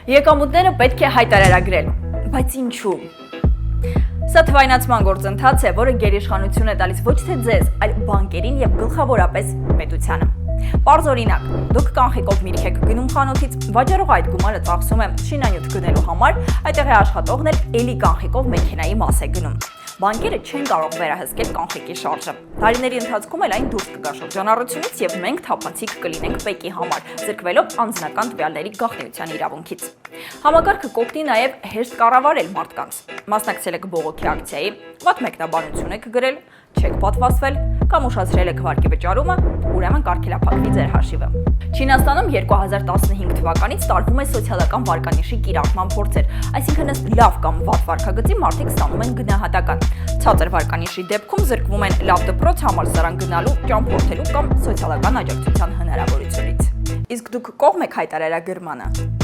Եկամուտները պետք է հայտարարագրել, բայց ինչու՞։ Սա թվայնացման գործընթաց է, որը գերիշխանություն է տալիս ոչ թե ձեզ, այլ բանկերին եւ գլխավորապես պետությանը։ Պարզ օրինակ, դուք կանխիկով միրգ եք գնում խանութից, վաճառողը այդ գումարը ծախսում է շինանյութ գնելու համար, այդտեղի աշխատողն էլ էլի կանխիկով մեքենայի մաս է գնում։ Բանկերը չեն կարող վերահսկել կանխիկի շարժը։ Տարիների ընթացքում էլ այն դուրս կգա շրջանառությունից եւ մենք թափանցիկ կլինենք ՊԵԿ-ի համար, զրկվելով անձնական տվյալների գաղտնիության իրավունքից։ Համակարգը կօգնի նաեւ հեշտ կառավարել մարդկանց։ Մասնակցել եք բողոքի ակցիայի, վատ մեկնաբանություն եք գրել, չեք պատվաստվել կամ ուշացրել եք վարկի վճարումը, ուրեմն կարգելափակվի ձեր հաշիվը։ Չինաստանում 2015 թվականից տարվում է սոցիալական վարկանիշի կիրառման փորձեր, այսինքն ըստ լավ կամ վատ վարքագծի մարդիկ ստանում են գնահատական։ Ցածր վարկանիշի դեպքում զրկվում են լավ դպրոց, համալսարան գնալու, ճամփորդելու կամ սոցիալական աջակցության հնարավորությունից։ Իսկ դուք կողմ եք հայտարարագրմանը։